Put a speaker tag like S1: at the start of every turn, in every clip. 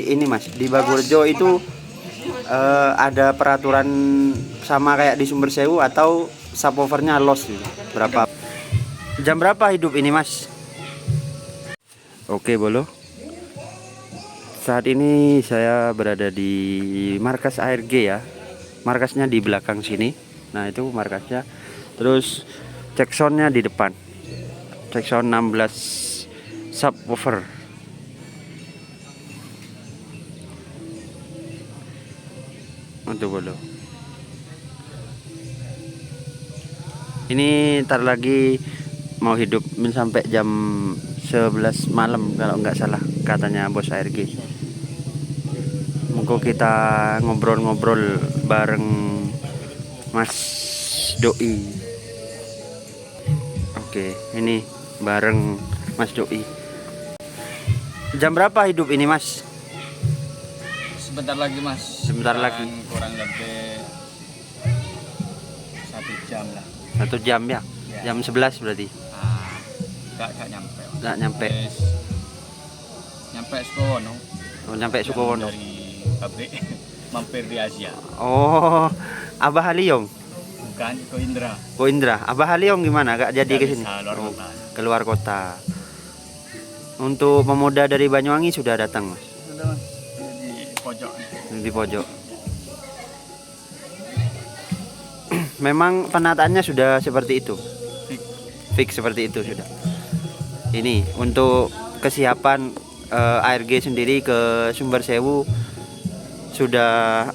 S1: Ini Mas, di Bagurejo itu ada peraturan sama kayak di Sumber Sewu atau subwoofernya los gitu? Berapa? Jam berapa hidup ini Mas? Oke Bolo, saat ini saya berada di markas ARG ya. Markasnya di belakang sini. Nah itu markasnya. Terus cek soundnya di depan. Cek sound 16 subwoofer. Untuk Bolo. Ini ntar lagi mau hidup sampai jam 11 malam kalau nggak salah katanya bos ARG. Monggo kita ngobrol-ngobrol bareng Mas Doi. Oke, ini bareng Mas Doi. Jam berapa hidup ini Mas?
S2: Sebentar lagi Mas.
S1: Sebentar lagi.
S2: Kurang lebih 1 jam lah.
S1: 1 jam ya?
S2: Ya.
S1: Jam 11 berarti?
S2: Nggak nyampe.
S1: Nggak nyampe.
S2: Nyampe Sukowono.
S1: Oh, nyampe Sukowono.
S2: Dari pabrik mampir di Asia.
S1: Oh, Abah Haliong.
S2: Bukan ke Indra.
S1: Oh Indra, Abah Haliong gimana? Gak jadi ke sini?
S2: Luar
S1: Oh,
S2: kota.
S1: keluar kota. Untuk pemuda dari Banyuwangi sudah datang Mas?
S2: Sudah Mas. Di pojok.
S1: Di pojok. Memang penataannya sudah seperti itu. Fix seperti itu sudah. Ini untuk kesiapan ARG sendiri ke Sumber Sewu sudah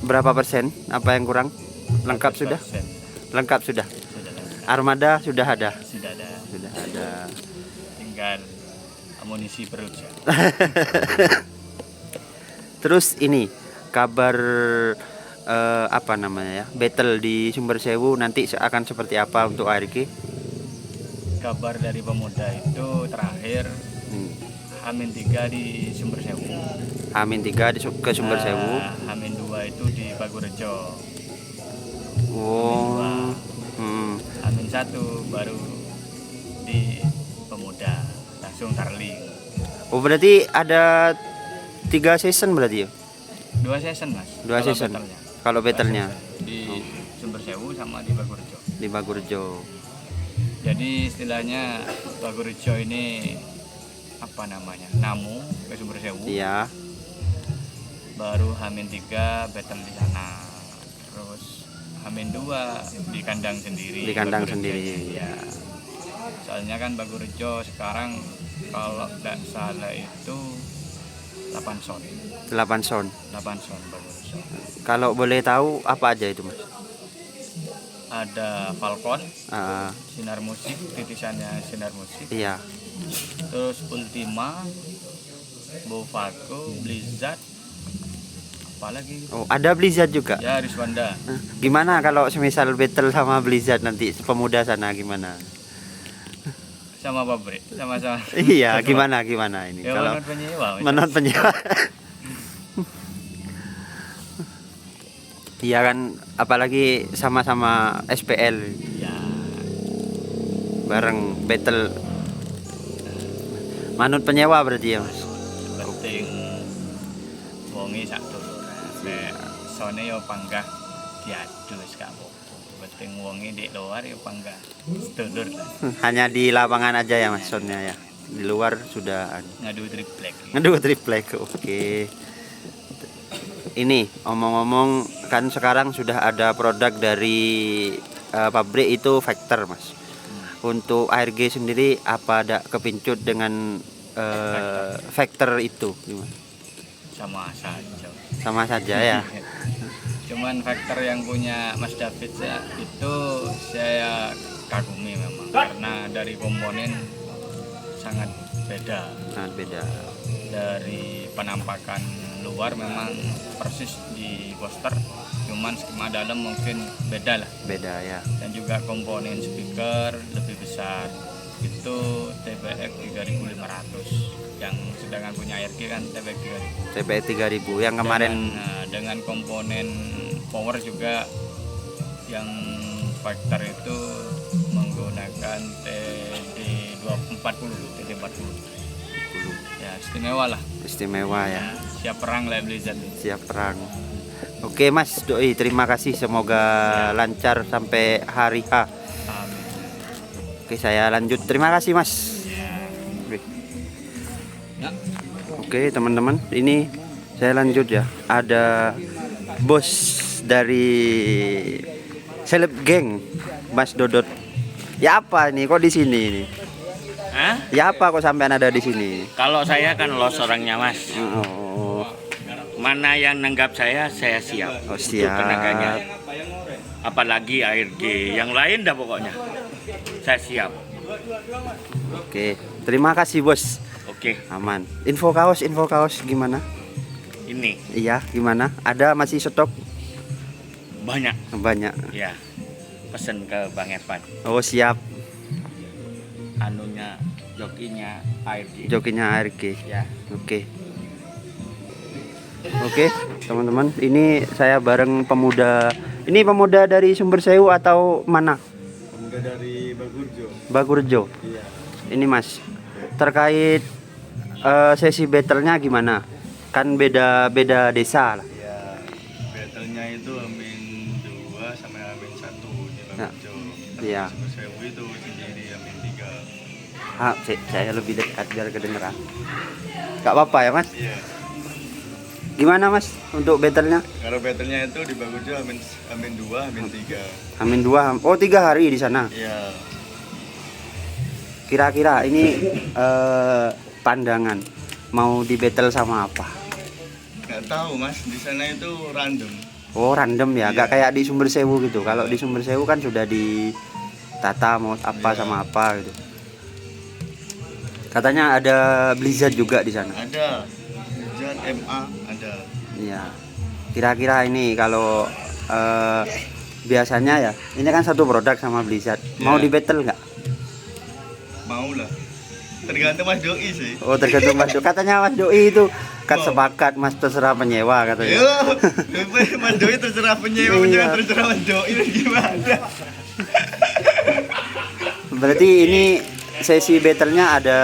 S1: berapa persen? Apa yang kurang? Lengkap sudah? Lengkap sudah. Armada sudah ada.
S2: Sudah ada.
S1: Sudah ada.
S2: Tinggal amunisi perut.
S1: Terus ini kabar apa namanya ya? Battle di Sumber Sewu nanti akan seperti apa untuk ARG?
S2: Kabar dari pemuda itu terakhir H-3 di Sumber Sewu.
S1: H-3 ke Sumber Sewu.
S2: H-2 itu di Bagurejo.
S1: Oh.
S2: H-1 baru di pemuda langsung tarling.
S1: Oh berarti ada 3 season berarti ya?
S2: 2 season Mas.
S1: 2 season. Kalau battlenya
S2: di Sumber Sewu sama di Bagurejo.
S1: di Bagurejo.
S2: Jadi istilahnya Bagurejo ini apa namanya? Namu ke Sumber Sewu.
S1: Iya.
S2: Baru H-3 battle di sana. Terus H-2 di kandang sendiri.
S1: Di kandang
S2: Bagurejo.
S1: sendiri ya.
S2: Soalnya kan Bagurejo sekarang kalau tidak salah itu 8 sound.
S1: 8 sound.
S2: 8 sound Bagurejo.
S1: Kalau boleh tahu apa aja itu Mas?
S2: Ada Falcon,
S1: Ah,
S2: Sinar Musik, titisannya Sinar Musik.
S1: iya.
S2: Terus Ultima, Bovaco, Blizzard, apalagi?
S1: Oh, ada Blizzard juga.
S2: Ya Riswanda.
S1: Gimana kalau semisal battle sama Blizzard nanti pemuda sana gimana?
S2: Sama pabrik, sama-sama.
S1: Iya, gimana ini?
S2: Ya,
S1: Kalau
S2: menurut penyewa.
S1: menurut penyewa. Iya kan, apalagi sama-sama SPL
S2: Ya,
S1: bareng battle. Manut penyewa berarti ya Mas.
S2: penting wongi sak dulur. Sone yo panggah diadu wis gak apa-apa. Penting wongi di luar yo panggah sedulur lah.
S1: Hanya di lapangan aja ya Mas soundnya ya. Di luar sudah
S2: Ngadu triplek.
S1: ngadu triplek. Oke. Ini omong-omong kan sekarang sudah ada produk dari pabrik itu Vector Mas. Untuk ARG sendiri apa ada kepincut dengan Vector itu gimana?
S2: Sama saja.
S1: Sama saja ya.
S2: Cuman faktor yang punya Mas David itu saya kagumi memang karena dari komponen sangat beda.
S1: Sangat beda.
S2: Dari penampakan luar memang persis di poster, cuman skema dalam mungkin beda lah.
S1: Beda ya.
S2: Dan juga komponen speaker lebih besar. Itu TBX 3500. Yang sedangkan punya ARG kan TBX 3000.
S1: TBX 3000 yang kemarin
S2: Dengan komponen power juga yang Vector itu menggunakan TD40. Ya istimewa lah.
S1: Istimewa ya.
S2: Siap perang lah Blizzard.
S1: Siap perang. Oke Mas Doi, terima kasih, semoga lancar sampai hari H.
S2: Amin.
S1: Oke, saya lanjut. Terima kasih Mas. Oke. Oke teman-teman, ini saya lanjut ya. Ada bos dari Seleb Geng, Mas Dodot. Ya apa ini? Kok di sini ini?
S2: Hah?
S1: Ya apa kok sampean ada di sini?
S2: Kalau saya kan los orangnya Mas.
S1: Oh,
S2: Mana yang nanggap saya siap.
S1: oh
S2: Untuk
S1: siap.
S2: tenaganya. Apalagi ARG, yang lain dah pokoknya. Saya siap.
S1: Oke, terima kasih bos.
S2: Oke,
S1: Aman. Info kaos gimana?
S2: ini
S1: Iya, gimana? Ada masih stok?
S2: banyak.
S1: Banyak.
S2: Ya, pesen ke Bang Irfan.
S1: Oh siap.
S2: Anunya, jokinya ARG.
S1: Jokinya ARG.
S2: Ya.
S1: Oke. Oke, teman-teman, ini saya bareng pemuda. Ini pemuda dari Sumber Sewu atau mana?
S3: Pemuda dari Bagurjo.
S1: Bagurjo.
S3: Iya.
S1: Ini Mas, terkait sesi battle-nya gimana? Kan beda desa lah.
S3: Iya. Battle-nya itu Amin 2 sama Amin 1 di Bagurjo.
S1: Iya.
S3: Sumber Sewu itu sendiri Amin 3.
S1: Saya lebih dekat biar kedengeran. Gak apa-apa ya Mas?
S3: Iya.
S1: Gimana Mas untuk battle-nya?
S3: Kalau battle-nya itu di Bagurjo Amin 2, Amin 3.
S1: Amin 2. Oh 3 hari di sana.
S3: Iya.
S1: Kira-kira ini pandangan mau di battle sama apa?
S3: Nggak tahu Mas, di sana itu random.
S1: Oh random ya,
S3: Iya.
S1: gak kayak di Sumber Sewu gitu. Kalau di Sumber Sewu kan sudah ditata mau apa
S3: Iya.
S1: sama apa gitu. Katanya ada Blizzard juga di sana.
S3: Ada Blizzard MA ada.
S1: Iya. Kira-kira ini kalau biasanya ya, ini kan satu produk sama Blizzard. Mau
S3: Iya.
S1: di battle nggak?
S3: Mau lah. Tergantung Mas Doi sih.
S1: Oh tergantung Mas Doi. Katanya Mas Doi itu kan
S3: Mau.
S1: sepakat Mas terserah penyewa katanya.
S3: Yo, Mas Doi terserah penyewa,
S1: Iya.
S3: terserah Mas Doi gimana?
S1: Berarti ini sesi battle-nya ada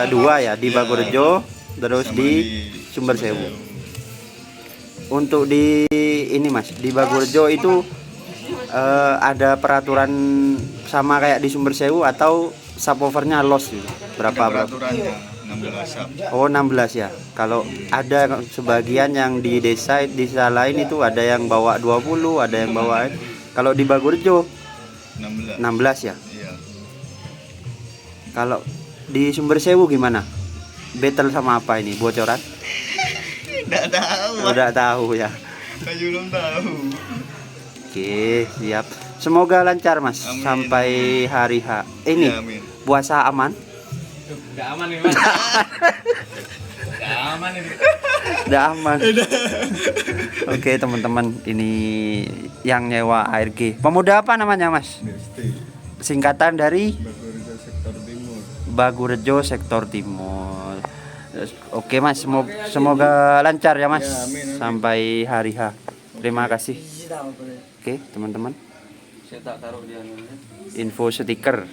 S1: 2 ya, di
S3: Iya.
S1: Bagurjo terus
S3: Sama
S1: di Sumber Sewu. Untuk di ini Mas, di Bagurjo itu ada peraturan sama kayak di Sumber Sewu atau subwoofernya los gitu.
S3: Ada
S1: Berapa?
S3: peraturannya 16 sub.
S1: Oh 16 ya. Kalau ada sebagian yang di desa lain itu ada yang bawa 20, ada yang bawa. Kalau di Bagurjo
S3: 16.
S1: 16 ya.
S3: Iya.
S1: Kalau di Sumber Sewu gimana? Battle sama apa ini? Bocoran?
S3: Enggak tahu. Mas.
S1: Udah tahu ya.
S3: Saya belum tahu.
S1: Oke, siap. Semoga lancar Mas
S3: Amin.
S1: sampai hari H. Ini
S3: Ya, amin.
S1: puasa aman?
S2: Udah aman nih Mas. Udah aman ini.
S1: Udah aman. Oke, teman-teman, ini yang nyewa ARG. Pemuda apa namanya, Mas?
S3: Desti.
S1: Singkatan dari
S3: Bagurjo sektor timur.
S1: Bagurjo Sektor Timur. Oke, Mas, semoga lancar ya, Mas,
S3: Ya, amin, amin.
S1: sampai hari H. Terima kasih. Oke, teman-teman.
S2: Saya tak taruh dia.
S1: Info stiker